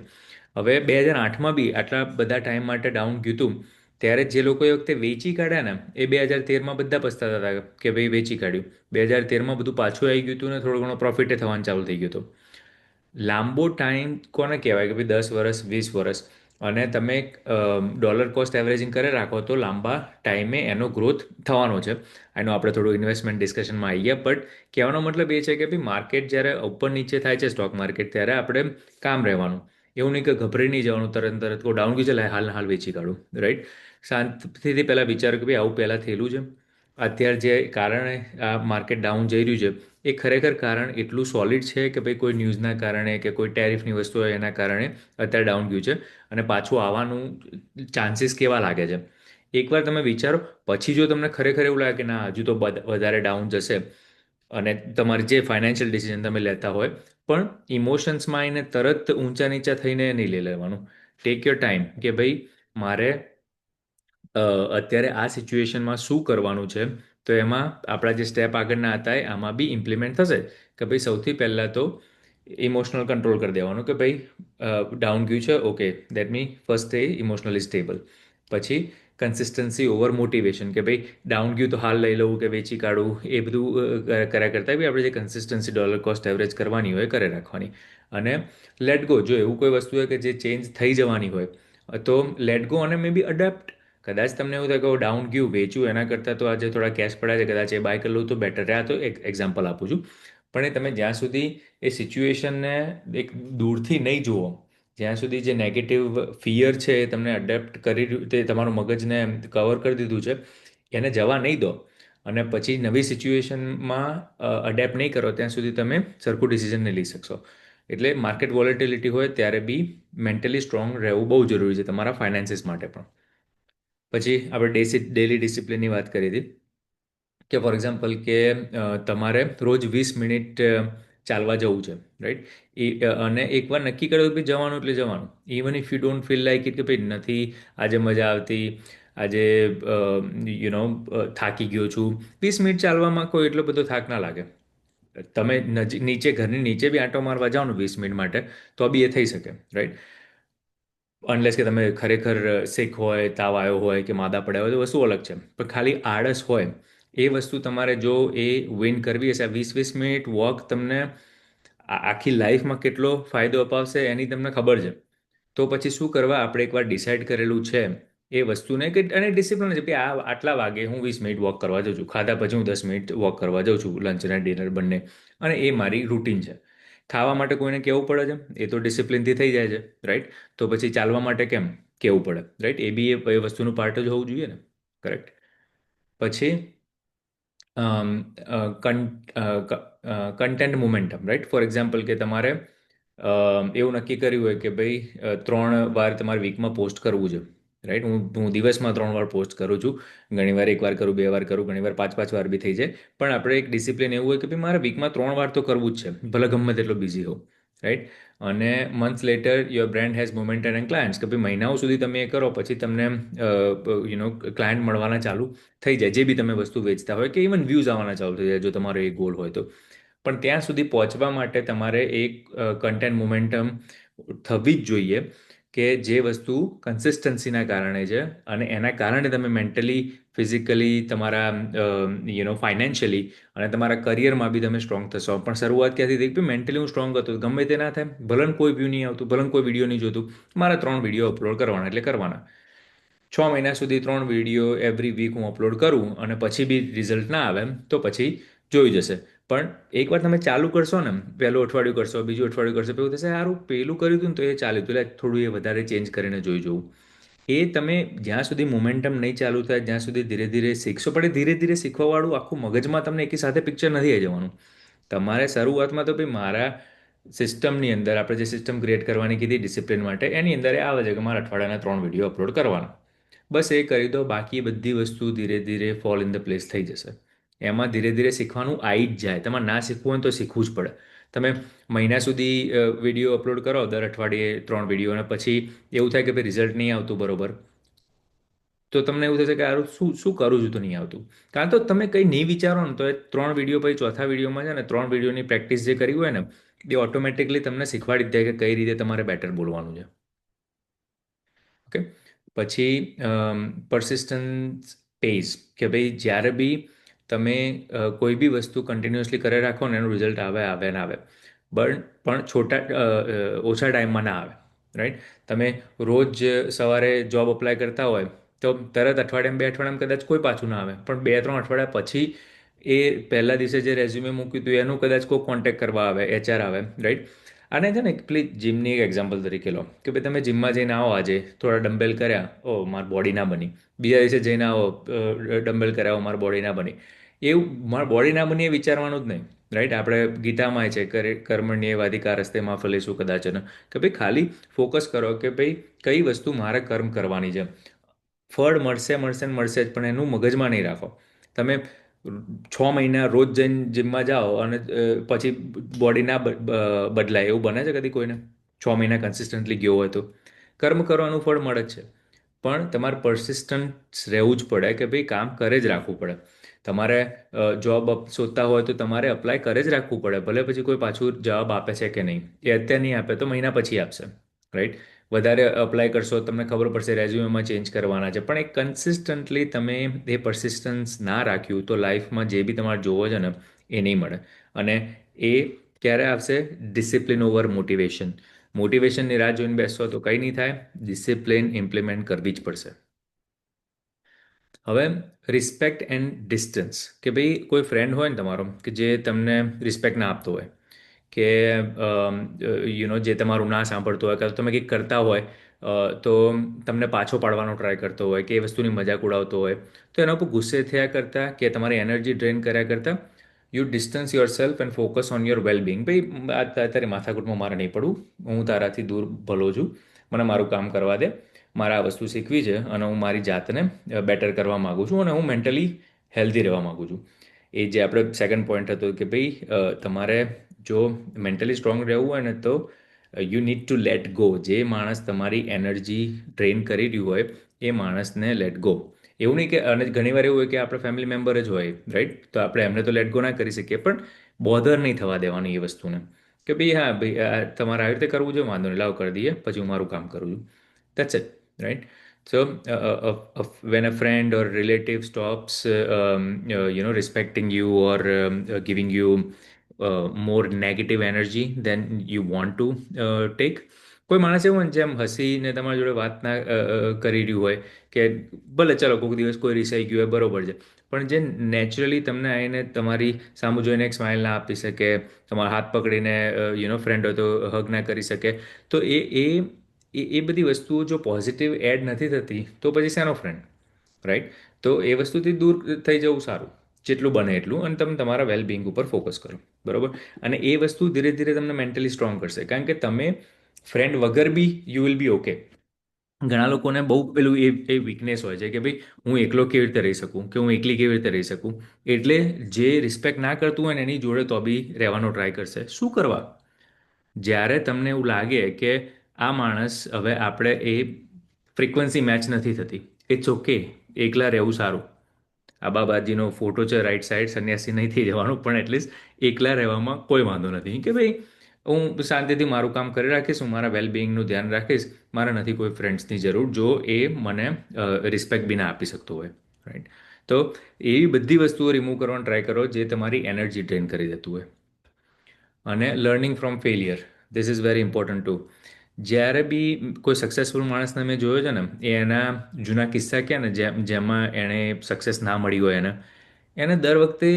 હવે 2008માં બી આટલા બધા ટાઈમ માટે ડાઉન ગયું હતું, ત્યારે જે લોકો એ વખતે વેચી કાઢ્યા ને એ 2013માં બધા પસ્તાતા હતા કે ભાઈ વેચી કાઢ્યું. 2013માં બધું પાછું આવી ગયું હતું ને થોડો ઘણો પ્રોફિટે થવાનું ચાલુ થઈ ગયું હતું. લાંબો ટાઈમ કોને કહેવાય કે ભાઈ 10 વર્ષ, 20 વર્ષ, અને તમે ડોલર કોસ્ટ એવરેજિંગ કરે રાખો તો લાંબા ટાઈમે એનો ગ્રોથ થવાનો છે. એનો આપણે થોડું ઇન્વેસ્ટમેન્ટ ડિસ્કશનમાં આવી ગયા, બટ કહેવાનો મતલબ એ છે કે ભાઈ માર્કેટ જ્યારે ઉપર નીચે થાય છે, સ્ટોક માર્કેટ, ત્યારે આપણે કામ રહેવાનું. એવું નહીં કે ગભરાઈ નહીં જવાનું, તરત તરત કોઈ ડાઉન ગયું છે હાલ હાલ વેચી કાઢું, રાઈટ? શાંતિથી પહેલાં વિચારો કે ભાઈ આવું પહેલાં થયેલું છે, અત્યારે જે કારણે આ માર્કેટ ડાઉન જઈ રહ્યું છે એ ખરેખર કારણ એટલું સોલિડ છે કે ભાઈ કોઈ ન્યૂઝના કારણે કે કોઈ ટેરિફની વસ્તુ હોય એના કારણે અત્યારે ડાઉન ગયું છે અને પાછું આવવાનું ચાન્સીસ કેવા લાગે છે? એકવાર તમે વિચારો, પછી જો તમને ખરેખર એવું લાગે કે ના હજુ તો વધારે ડાઉન જશે, અને તમારી જે ફાઇનાન્શિયલ ડિસિઝન તમે લેતા હોય, પણ ઇમોશન્સમાં આવીને તરત ઊંચા નીચા થઈને નહીં લઈ લેવાનું. ટેક યોર ટાઈમ કે ભાઈ મારે અત્યારે આ સિચ્યુએશનમાં શું કરવાનું છે. તો એમાં આપણા જે સ્ટેપ આગળના હતા એ આમાં બી ઇમ્પ્લિમેન્ટ થશે કે ભાઈ સૌથી પહેલાં તો ઇમોશનલ કંટ્રોલ કરી દેવાનું કે ભાઈ ડાઉન ગયું છે, okay, that me first stay emotionally stable. પછી કન્સિસ્ટન્સી ઓવર મોટિવેશન, કે ભાઈ ડાઉન ગયું તો હાલ લઈ લઉં કે વેચી કાઢું, એ બધું કર્યા કરતાં બી આપણે જે કન્સિસ્ટન્સી ડોલર કોસ્ટ એવરેજ કરવાની હોય કરે રાખવાની. અને લેટ ગો, જો એવું કોઈ વસ્તુ હોય કે જે ચેન્જ થઈ જવાની હોય તો લેટ ગો અને મે બી અડેપ્ટ. કદાચ તમને એવું થાય કે ડાઉન ગયું વેચ્યું એના કરતાં તો આજે થોડા કેશ પડ્યા છે, કદાચ એ બાય કરી લઉં તો બેટર રહે. આ તો એક એક્ઝામ્પલ આપું છું. પણ એ તમે જ્યાં સુધી એ સિચ્યુએશનને એક દૂરથી નહીં જુઓ, જ્યાં સુધી જે નેગેટિવ ફિયર છે એ તમને અડેપ્ટ કરી તે તમારું મગજને કવર કરી દીધું છે, એને જવા નહીં દો અને પછી નવી સિચ્યુએશનમાં અડેપ્ટ નહીં કરો ત્યાં સુધી તમે સરખું ડિસિઝન નહીં લઈ શકશો. એટલે માર્કેટ વોલેટિલિટી હોય ત્યારે બી મેન્ટલી સ્ટ્રોંગ રહેવું બહુ જરૂરી છે તમારા ફાઇનાન્સીસ માટે પણ. પછી આપણે ડેલી ડિસિપ્લિનની વાત કરી હતી કે ફોર એક્ઝામ્પલ કે તમારે રોજ 20 મિનિટ ચાલવા જવું છે, રાઈટ? અને એકવાર નક્કી કર્યું કે ભાઈ જવાનું એટલે જવાનું, even if you don't feel like it, કે ભાઈ નથી આજે મજા આવતી, આજે થાકી ગયો છું. 20 મિનિટ ચાલવામાં કોઈ એટલો બધો થાક ના લાગે. તમે નીચે ઘરની નીચે બી આંટો મારવા જાઓ ને 20 મિનિટ માટે તો બી એ થઈ શકે, રાઈટ? અનલેસ કે તમે ખરેખર સિક હોય, તાવ આવ્યો હોય કે માદા પડ્યા હોય તો વસ્તુ અલગ છે. પણ ખાલી આળસ હોય એ વસ્તુ તમારે જો એ વિન કરવી હશે, આ 20-20 મિનિટ વોક તમને આખી લાઈફમાં કેટલો ફાયદો અપાવશે એની તમને ખબર છે. તો પછી શું કરવા, આપણે એકવાર ડિસાઇડ કરેલું છે એ વસ્તુને કે, અને ડિસિપ્લિન છે કે આટલા વાગે હું 20 મિનિટ વોક કરવા જાઉં છું, ખાધા પછી હું 10 મિનિટ વોક કરવા જાઉં છું, લંચ અને ડિનર બંને, અને એ મારી રૂટીન છે. ખાવા માટે કોઈને કહેવું પડે છે? એ તો ડિસિપ્લિનથી થઈ જાય છે, રાઈટ? તો પછી ચાલવા માટે કેમ કહેવું પડે, રાઈટ? એ બી એ વસ્તુનું પાર્ટ જ હોવું જોઈએ ને, કરેક્ટ? પછી content momentum, right? For example કે તમારે એવું નક્કી કર્યું હોય કે ભાઈ 3 વાર તમારે વીકમાં પોસ્ટ કરવું છે, રાઈટ? હું દિવસમાં 3 વાર પોસ્ટ કરું છું. ઘણીવાર 1 વાર કરું, 2 વાર કરું, ઘણીવાર 5-5 વાર બી થઈ જાય. પણ આપણે એક ડિસિપ્લિન એવું હોય કે ભાઈ મારે વીકમાં 3 વાર તો કરવું જ છે, ભલે ગમે તેટલો બિઝી હોઉં, રાઈટ? અને months letter your brand has momentum and clients, કે ભાઈ મહિનાઓ સુધી તમે એ કરો પછી તમને ક્લાયન્ટ મળવાના ચાલુ થઈ જાય, જે બી તમે વસ્તુ વેચતા હોય, કે ઇવન વ્યૂઝ આવવાના ચાલુ થઈ જાય જો તમારો એ ગોલ હોય તો. પણ ત્યાં સુધી પહોંચવા માટે તમારે એક કન્ટેન્ટ મોમેન્ટમ થવી જ જોઈએ, કે જે વસ્તુ કન્સિસ્ટન્સીના કારણે છે અને એના કારણે તમે મેન્ટલી, ફિઝિકલી, તમારા ફાઇનાન્શિયલી અને તમારા કરિયરમાં બી તમે સ્ટ્રોંગ થશો. પણ શરૂઆત ક્યાંથી થઈ કે મેન્ટલી હું સ્ટ્રોંગ હતો, ગમે તે ના થાય, ભલે કોઈ વ્યૂ નહીં આવતું, ભલે કોઈ વિડીયો નહીં જોતું, મારા 3 વિડીયો અપલોડ કરવાના એટલે કરવાના. 6 મહિના સુધી 3 વિડીયો એવરી વીક હું અપલોડ કરું અને પછી બી રિઝલ્ટ ના આવે તો પછી જોઈ જશે. પણ એકવાર તમે ચાલુ કરશો ને, પહેલું અઠવાડિયું કરશો, બીજું અઠવાડિયું કરશો, પેલું થશે સારું, પેલું કર્યું હતું ને તો એ ચાલ્યું હતું, એટલે થોડું એ વધારે ચેન્જ કરીને જોઈ જોવું. એ તમે જ્યાં સુધી મોમેન્ટમ નહીં ચાલુ થાય ત્યાં સુધી ધીરે ધીરે શીખશો. પણ એ ધીરે ધીરે શીખવાવાળું આખું મગજમાં તમને એકી સાથે પિક્ચર નથી આવી જવાનું. તમારે શરૂઆતમાં તો ભાઈ મારા સિસ્ટમની અંદર, આપણે જે સિસ્ટમ ક્રિએટ કરવાની કીધી ડિસિપ્લિન માટે, એની અંદર એ આવે છે કે મારા અઠવાડિયાના 3 વિડીયો અપલોડ કરવાના. બસ એ કરી દો, બાકી બધી વસ્તુ ધીરે ધીરે ફોલ ઇન ધ પ્લેસ થઈ જશે. એમાં ધીરે ધીરે શીખવાનું આવી જ જાય. તમારે ના શીખવું હોય તો શીખવું જ પડે. તમે મહિના સુધી વિડીયો અપલોડ કરો, દર અઠવાડિયે 3 વિડીયો, અને પછી એવું થાય કે ભાઈ રિઝલ્ટ નહીં આવતું બરોબર, તો તમને એવું થશે કે આ શું શું કરું છું તો નહીં આવતું. કારણ તો તમે કંઈ નહીં વિચારો ને તો એ 3 વિડીયો પછી ચોથા વિડીયોમાં છે ને 3 વિડીયોની પ્રેક્ટિસ જે કરી હોય ને એ ઓટોમેટિકલી તમને શીખવાડી જ દે કે કઈ રીતે તમારે બેટર બોલવાનું છે. ઓકે. પછી પરસિસ્ટન્સ પેઝ, કે ભાઈ જ્યારે બી તમે કોઈ બી વસ્તુ કન્ટિન્યુઅસલી કરે રાખો ને એનું રિઝલ્ટ આવે આવે ને આવે, પણ ઓછા ટાઈમમાં ના આવે, રાઈટ? તમે રોજ સવારે જોબ અપ્લાય કરતા હોય તો તરત અઠવાડિયામાં 2 અઠવાડિયામાં કદાચ કોઈ પાછું ના આવે, પણ 2-3 અઠવાડિયા પછી એ પહેલા દિવસે જે રેઝ્યુમે મૂક્યું હતું એનું કદાચ કોઈ કોન્ટેક્ટ કરવા આવે, એચઆર આવે, રાઈટ? અને છે ને પેલી જીમની એક એક્ઝામ્પલ તરીકે લો કે ભાઈ તમે જીમમાં જઈને આવો, આજે થોડા ડમ્બેલ કર્યા, ઓ મારી બોડી ના બની. બીજા દિવસે જઈને આવો, ડમ્બેલ કર્યા, ઓ મારી બોડી ના બની. એવું મારી બોડી ના બની એ વિચારવાનું જ નહીં, રાઈટ? આપણે ગીતામાં છે કર્મણ્યેવાધિકાર હસ્તે મા ફલેષુ કદાચન, કે ભાઈ ખાલી ફોકસ કરો કે ભાઈ કઈ વસ્તુ મારે કર્મ કરવાની છે. ફળ મળશે મળશે ને મળશે જ, પણ એનું મગજમાં નહીં રાખો. તમે 6 મહિના રોજ જઈને જીમમાં જાઓ અને પછી બોડી ના બદલાય એવું બને છે કદી કોઈને? 6 મહિના કન્સિસ્ટન્ટલી ગયો હોય તો કર્મ કરવાનું ફળ મળે જ છે. પણ તમારે પરસિસ્ટન્ટ રહેવું જ પડે, કે ભાઈ કામ કરે જ રાખવું પડે. તમારે જોબ શોધતા હોય તો તમારે અપ્લાય કરે જ રાખવું પડે, ભલે પછી કોઈ પાછું જવાબ આપે છે કે નહીં. એ અત્યારે નહીં આપે તો મહિના પછી આપશે, રાઈટ? વધારે અપ્લાય કરશો તમને ખબર પડશે રેઝ્યુમેમાં ચેન્જ કરવાના છે, પણ એ કન્સિસ્ટન્ટલી તમે એ પરસિસ્ટન્સ ના રાખ્યું તો લાઈફમાં જે બી તમારે જોવો છે ને એ નહીં મળે. અને એ ક્યારે આવશે? Discipline over motivation. મોટિવેશનની રાહ જોઈને બેસશો તો કંઈ નહીં થાય, ડિસિપ્લિન ઇમ્પ્લિમેન્ટ કરવી જ પડશે. હવે રિસ્પેક્ટ એન્ડ ડિસ્ટન્સ, કે ભાઈ કોઈ ફ્રેન્ડ હોય ને તમારો કે જે તમને રિસ્પેક્ટ ના આપતો હોય, કે જે તમારું ના સાંભળતો હોય, કાં તો તમે કંઈક કરતા હોય તો તમને પાછો પાડવાનો ટ્રાય કરતો હોય, કે એ વસ્તુની મજાક ઉડાવતો હોય, તો એના ઉપર ગુસ્સે થયા કરતાં કે તમારી એનર્જી ડ્રેન કર્યા કરતાં you distance your self and focus on your wellbeing. ભાઈ તારી માથાકૂટમાં મારે નહીં પડવું, હું તારાથી દૂર ભલો છું, મને મારું કામ કરવા દે, મારે આ વસ્તુ શીખવી છે અને હું મારી જાતને બેટર કરવા માગું છું અને હું મેન્ટલી હેલ્ધી રહેવા માગું છું. એ જે આપણે સેકન્ડ પોઈન્ટ હતો કે ભાઈ તમારે જો મેન્ટલી સ્ટ્રોંગ રહેવું હોય ને તો you need to let go. જે માણસ તમારી એનર્જી ડ્રેન કરી રહ્યું હોય એ માણસને લેટ ગો. એવું નહીં કે, અને ઘણીવાર એવું હોય કે આપણે ફેમિલી મેમ્બર જ હોય, રાઈટ? તો આપણે એમને તો લેટ ગો ના કરી શકીએ, પણ બોધર નહીં થવા દેવાની એ વસ્તુને, કે ભાઈ હા ભાઈ તમારે આવી રીતે કરવું છે, વાંધો નહીં, લાવ કરી દઈએ, પછી હું મારું કામ કરું છું. That's it, right? So, when a friend or relative stops, respecting you or giving you more negative energy than you want to take, કોઈ માણસ એવું હોય ને જેમ હસીને તમારી જોડે વાત ના કરી રહ્યું હોય, કે ભલે ચાલો કોઈક દિવસ કોઈ રિસાઈ ગયું હોય, બરોબર છે, પણ જે નેચરલી તમને આવીને તમારી સામું જોઈને એક સ્માઇલ ના આપી શકે, તમારા હાથ પકડીને ફ્રેન્ડ હોય તો હગ ના કરી શકે, તો એ બધી વસ્તુઓ જો પોઝિટિવ એડ નથી થતી તો પછી શેનો ફ્રેન્ડ, રાઈટ? તો એ વસ્તુથી દૂર થઈ જવું સારું, જેટલું બને એટલું, અને તમે તમારા વેલબિંગ ઉપર ફોકસ કરો, બરોબર? અને એ વસ્તુ ધીરે ધીરે તમને મેન્ટલી સ્ટ્રોંગ કરશે, કારણ કે તમે ફ્રેન્ડ વગર બી યુ વિલ બી ઓકે. ઘણા લોકોને બહુ પેલું એ વીકનેસ હોય છે કે ભાઈ હું એકલો કેવી રીતે રહી શકું, કે હું એકલી કેવી રીતે રહી શકું, એટલે જે રિસ્પેક્ટ ના કરતું હોય ને એની જોડે તો બી રહેવાનો ટ્રાય કરશે. શું કરવા? જ્યારે તમને એવું લાગે કે આ માણસ હવે આપણે એ ફ્રીક્વન્સી મેચ નથી થતી, ઇટ્સ ઓકે, એકલા રહેવું સારું. આબાબાજીનો ફોટો છે રાઈટ સાઈડ, સંન્યાસી નહીં થઈ જવાનું, પણ એટલીસ્ટ એકલા રહેવામાં કોઈ વાંધો નથી, કે ભાઈ હું શાંતિથી મારું કામ કરી રાખીશ, હું મારા વેલબિંગનું ધ્યાન રાખીશ, મારે નથી કોઈ ફ્રેન્ડ્સની જરૂર જો એ મને રિસ્પેક્ટ બી ના આપી શકતો હોય, રાઈટ? તો એવી બધી વસ્તુઓ રિમૂવ કરવાનો ટ્રાય કરો જે તમારી એનર્જી ડ્રેન કરી દેતું હોય. અને learning from failure, this is very important to. જ્યારે બી કોઈ સક્સેસફુલ માણસને મેં જોયો છે ને, એ એના જૂના કિસ્સા ક્યાં ને જેમાં એણે સક્સેસ ના મળી હોય એને દર વખતે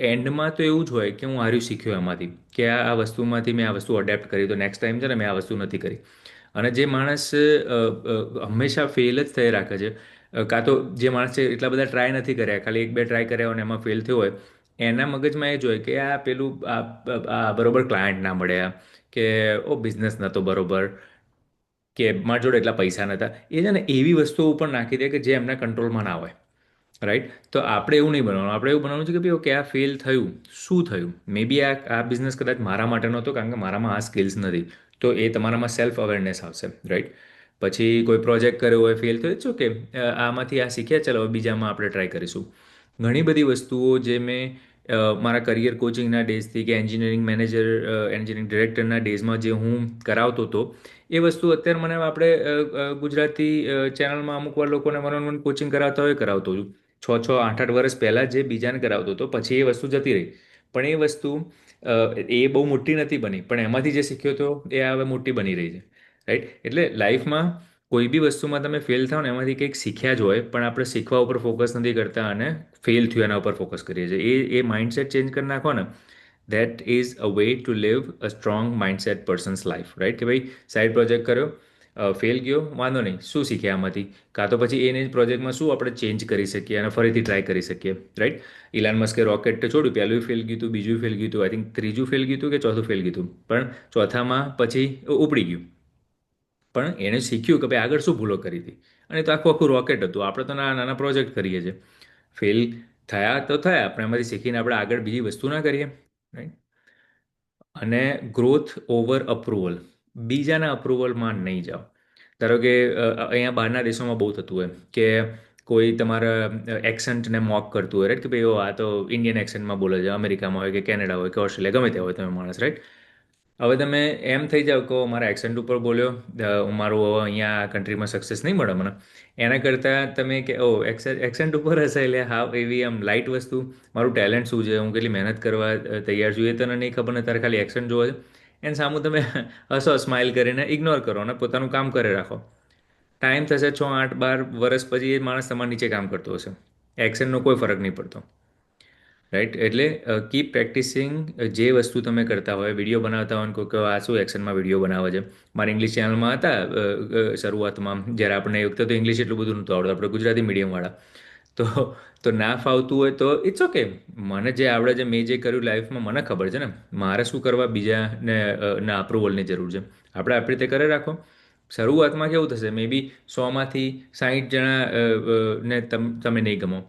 એન્ડમાં તો એવું જ હોય કે હું આર્યું શીખ્યો એમાંથી, કે આ વસ્તુમાંથી મેં આ વસ્તુ અડેપ્ટ કરી, તો નેક્સ્ટ ટાઈમ છે ને મેં આ વસ્તુ નથી કરી. અને જે માણસ હંમેશા ફેલ જ થઈ રાખે છે, કાં તો જે માણસ છે એટલા બધા ટ્રાય નથી કર્યા, ખાલી એક બે ટ્રાય કર્યા હોય અને એમાં ફેલ થયો હોય, એના મગજમાં એ જ હોય કે આ પેલું આ બરોબર ક્લાયન્ટ ના મળ્યા, કે ઓ બિઝનેસ નહોતો બરોબર, કે મારા જોડે એટલા પૈસા નહોતા. એ છે ને એવી વસ્તુઓ ઉપર નાખી દે કે જે એમના કંટ્રોલમાં ના હોય, રાઈટ? તો આપણે એવું નહીં બનાવવાનું, આપણે એવું બનાવવાનું છે કે ભાઈ ઓકે આ ફેલ થયું, શું થયું? મે બી આ બિઝનેસ કદાચ મારા માટે નહોતો કારણ કે મારામાં આ સ્કિલ્સ નથી, તો એ તમારામાં સેલ્ફ અવેરનેસ આવશે, રાઈટ? પછી કોઈ પ્રોજેક્ટ કર્યો હોય, ફેલ થયો, ઇટ્સ ઓકે, આમાંથી આ શીખ્યા, ચાલો હવે બીજામાં આપણે ટ્રાય કરીશું. ઘણી બધી વસ્તુઓ જે મેં મારા કરિયર કોચિંગના ડેઝથી કે એન્જિનિયરિંગ મેનેજર, એન્જિનિયરિંગ ડિરેક્ટરના ડેઝમાં જે હું કરાવતો હતો એ વસ્તુ અત્યારે મને આપણે ગુજરાતી ચેનલમાં અમુક વાર લોકોને મનોરંજન કોચિંગ કરાવતા હોય કરાવતો છું. 6 6 8 8 વર્ષ પહેલાં જે બીજાને કરાવતો હતો પછી એ વસ્તુ જતી રહી, પણ એ વસ્તુ એ બહુ મોટી નથી બની, પણ એમાંથી જે શીખ્યો હતો એ હવે મોટી બની રહી છે, રાઈટ? એટલે લાઈફમાં કોઈ બી વસ્તુમાં તમે ફેલ થાવ ને એમાંથી કંઈક શીખ્યા જ હોય, પણ આપણે શીખવા ઉપર ફોકસ નથી કરતા અને ફેલ થયું એના ઉપર ફોકસ કરીએ છીએ. એ માઇન્ડસેટ ચેન્જ કરી નાખો ને, that is a way to live a strong mindset persons life, right? કે ભાઈ સાઈડ પ્રોજેક્ટ કર્યો, ફેલ ગયો, વાંધો નહીં, શું શીખ્યા આમાંથી, કાં તો પછી એને જ પ્રોજેક્ટમાં શું આપણે ચેન્જ કરી શકીએ અને ફરીથી ટ્રાય કરી શકીએ, રાઈટ? ઇલાન મસ્કે રોકેટ છોડ્યું, પહેલું ફેલ ગયું હતું, બીજું ફેલ ગયું હતું, આઈ થિંક ત્રીજું ફેલ ગયું હતું કે ચોથું ફેલ ગયું હતું, પણ ચોથામાં પછી ઉપડી ગયું. પણ એણે શીખ્યું કે ભાઈ આગળ શું ભૂલો કરી હતી, અને તો આખું આખું રોકેટ હતું. આપણે તો નાના નાના પ્રોજેક્ટ કરીએ છીએ, ફેલ થયા તો થયા, આપણે એમાંથી શીખીને આપણે આગળ બીજી વસ્તુ ના કરીએ, રાઈટ? અને ગ્રોથ ઓવર અપ્રુવલ, બીજાના અપ્રુવલમાં નહીં જાઓ. ધારો કે અહીંયા બહારના દેશોમાં બહુ થતું હોય કે કોઈ તમારા એક્સન્ટને મોક કરતું હોય રાઈટ, કે ભાઈ આ તો ઇન્ડિયન એક્સેન્ટમાં બોલે છે, અમેરિકામાં હોય કે કેનેડા હોય કે ઓસ્ટ્રેલિયા ગમે ત્યાં હોય તમે માણસ રાઈટ. હવે તમે એમ થઈ જાઓ કે મારા એક્સેન્ટ ઉપર બોલ્યો, હું મારું હવે અહીંયા આ કન્ટ્રીમાં સક્સેસ નહીં મળે મને. એના કરતાં તમે કે એક્સેન્ટ ઉપર હશે એટલે હા એવી આમ લાઇટ વસ્તુ, મારું ટેલેન્ટ શું છે, હું કેટલી મહેનત કરવા તૈયાર છું એ તને નહીં ખબર ને તારે ખાલી એક્સેન્ટ જોવે છે. એને સામું તમે હસો સ્માઇલ કરીને ઇગ્નોર કરો અને પોતાનું કામ કરે રાખો. ટાઈમ થશે 6, 8, 12 વર્ષ પછી એ માણસ તમારા નીચે કામ કરતો હશે. એક્શનનો કોઈ ફરક નહીં પડતો. રાઈટ, એટલે કીપ પ્રેક્ટિસિંગ. જે વસ્તુ તમે કરતા હોય, વિડીયો બનાવતા હોય ને કોઈ કહે આ શું એક્શનમાં વિડીયો બનાવે છે. મારી ઇંગ્લિશ ચેનલમાં હતા શરૂઆતમાં, જ્યારે આપણે એ વખતે તો ઇંગ્લિશ એટલું બધું નહોતું આવડતું, આપણે ગુજરાતી મીડિયમવાળા. તો તો ના ફાવતું હોય તો ઇટ્સ ઓકે. મને જે આવડે છે, મેં જે કર્યું લાઈફમાં મને ખબર છે ને, મારે શું કરવા બીજાને ના અપ્રુવલની જરૂર છે. આપણે આપણી રીતે કરે રાખો. શરૂઆતમાં કેવું થશે, મે બી 100માંથી 60 જણા ને તમે નહીં ગમો.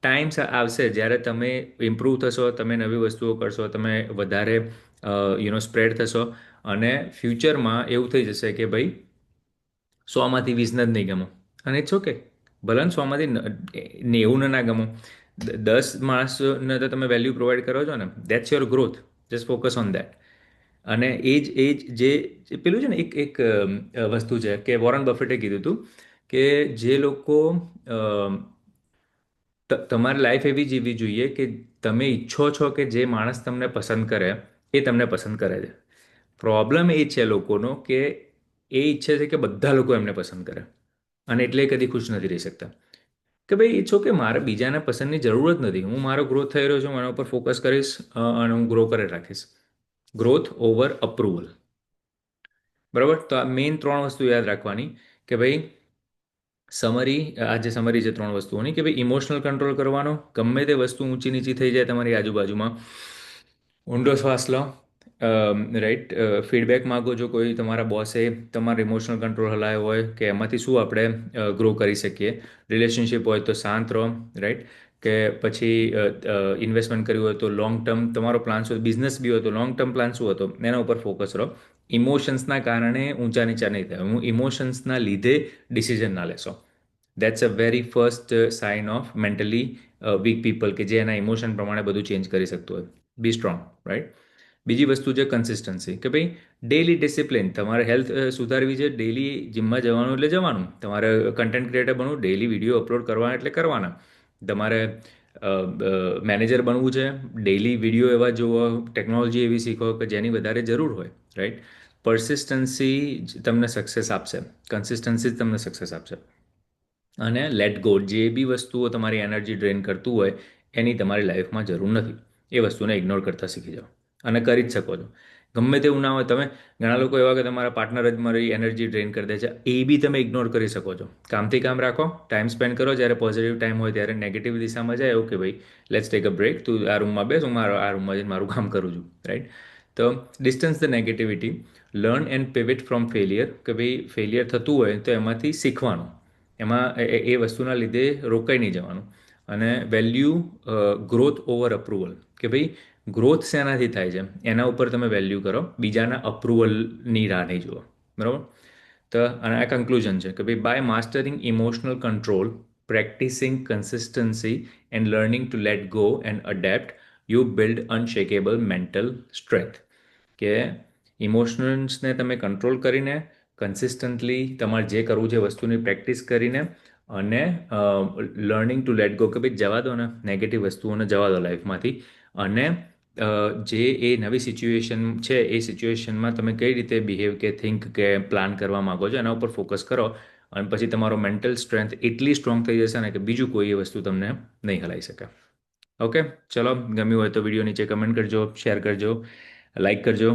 ટાઈમ્સ આવશે જ્યારે તમે ઇમ્પ્રૂવ થશો, તમે નવી વસ્તુઓ કરશો, તમે વધારે સ્પ્રેડ થશો, અને ફ્યુચરમાં એવું થઈ જશે કે ભાઈ 100માંથી 20 જ નહીં ગમો. અને ઇટ્સ ઓકે. ભલે ને 100માંથી 90 ના ગમો, 10 માણસને તો તમે વેલ્યુ પ્રોવાઈડ કરો છો ને, that's your growth. Just focus on that. અને જે પેલું છે ને, એક વસ્તુ છે કે વોરન બફેટે કીધું હતું કે જે લોકો તમારી લાઈફ એવી જીવવી જોઈએ કે તમે ઈચ્છો છો કે જે માણસ તમને પસંદ કરે એ તમને પસંદ કરે છે. પ્રોબ્લેમ એ છે લોકોનો કે એ ઈચ્છે છે કે બધા લોકો એમને પસંદ કરે, અને એટલે એ કદી ખુશ નથી રહી શકતા. કે ભાઈ ઈચ્છો કે મારે બીજાને પસંદની જરૂર જ નથી, હું મારો ગ્રોથ થઈ રહ્યો છું, હું એના ઉપર ફોકસ કરીશ અને હું ગ્રો કરી રાખીશ. Growth over approval. બરાબર, તો આ મેઇન 3 વસ્તુ યાદ રાખવાની કે ભાઈ સમરી, આ જે સમરી છે 3 વસ્તુઓની, કે ભાઈ ઇમોશનલ કંટ્રોલ કરવાનો. ગમે તે વસ્તુ ઊંચી નીચી થઈ જાય તમારી આજુબાજુમાં, ઊંડો શ્વાસ લો. રાઈટ, ફીડબેક માગો. જો કોઈ તમારા બોસે તમારો ઇમોશનલ કંટ્રોલ હલાવ્યો હોય કે એમાંથી શું આપણે ગ્રો કરી શકીએ. રિલેશનશિપ હોય તો શાંત રહો. રાઈટ, કે પછી ઇન્વેસ્ટમેન્ટ કર્યું હોય તો લોંગ ટર્મ તમારો પ્લાન શું, બિઝનેસ બી હોય તો લોંગ ટર્મ પ્લાન શું હતો એના ઉપર ફોકસ રહો. ઇમોશન્સના કારણે ઊંચા નીચા નહીં થાય. હું ઇમોશન્સના લીધે ડિસિઝન ના લેશો. That's a very first sign of mentally weak people, કે જે એના ઇમોશન પ્રમાણે બધું ચેન્જ કરી શકતું હોય. બી સ્ટ્રોંગ. રાઈટ. બીજી વસ્તુ છે કન્સિસ્ટન્સી, કે ભાઈ ડેલી ડિસિપ્લિન. તમારે હેલ્થ સુધારવી છે, ડેલી જિમમાં જવાનું એટલે જવાનું. તમારે કન્ટેન્ટ ક્રિએટર બનવું, ડેલી વિડીયો અપલોડ કરવાના એટલે કરવાના. તમારે મેનેજર બનવું છે, ડેલી વિડીયો એવા જોવો, ટેકનોલોજી એવી શીખો કે જેની વધારે જરૂર હોય. રાઈટ. પરસિસ્ટન્સી તમને સક્સેસ આપશે, કન્સિસ્ટન્સી જ તમને સક્સેસ આપશે. અને લેટ ગો. જે બી વસ્તુઓ તમારી એનર્જી ડ્રેન કરતું હોય એની તમારી લાઈફમાં જરૂર નથી. એ વસ્તુને ઇગ્નોર કરતા શીખી જાઓ, અને કરી જ શકો છો. ગમે તેવું ના હોય, તમે ઘણા લોકો એવા કે તમારા પાર્ટનર જ મારી એનર્જી ડ્રેન કરી દે છે, એ બી તમે ઇગ્નોર કરી શકો છો. કામથી કામ રાખો, ટાઈમ સ્પેન્ડ કરો. જ્યારે પોઝિટિવ ટાઈમ હોય ત્યારે નેગેટિવ દિશામાં જાય, ઓકે ભાઈ લેટ્સ ટેક અ બ્રેક, તું આ રૂમમાં બેસ, હું મારો આ રૂમમાં જઈને મારું કામ કરું છું. રાઈટ. તો distance the negativity. Learn and pivot from failure. કે ભાઈ ફેલિયર થતું હોય તો એમાંથી શીખવાનું. એમાં એ વસ્તુના લીધે રોકાઈ નહીં જવાનું. અને વેલ્યુ ગ્રોથ ઓવર અપ્રુવલ. કે ભાઈ ગ્રોથ શેનાથી થાય છે એના ઉપર તમે વેલ્યુ કરો, બીજાના અપ્રુવલની રાહ નહીં જુઓ. બરાબર. તો અને આ કન્ક્લુઝન છે કે ભાઈ by mastering emotional control, practising consistency and learning to let go and adapt, you build unshakeable mental strength. કે ઇમોશન્સને તમે કંટ્રોલ કરીને, કન્સિસ્ટન્ટલી તમારે જે કરવું છે વસ્તુની પ્રેક્ટિસ કરીને, અને લર્નિંગ ટુ લેટ ગો, કે ભાઈ જવા દો ને નેગેટિવ વસ્તુઓને, જવા દો લાઈફમાંથી. અને જે એ નવી સિચ્યુએશન છે એ સિચ્યુએશનમાં તમે કઈ રીતે બિહેવ કે થિંક કે પ્લાન કરવા માગો છો એના ઉપર ફોકસ કરો. અને પછી તમારો મેન્ટલ સ્ટ્રેન્થ એટલી સ્ટ્રોંગ થઈ જશે ને કે બીજું કોઈ એ વસ્તુ તમને નહીં હલાવી શકે. ઓકે, ચલો, ગમ્યું હોય તો વિડીયો નીચે કમેન્ટ કરજો, શેર કરજો, લાઈક કરજો,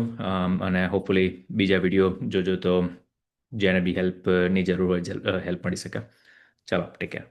અને હોપફુલી બીજા વિડીયો જોજો તો જેને બી હેલ્પની જરૂર હોય હેલ્પ મળી શકે. ચાલો, ટેક કેર.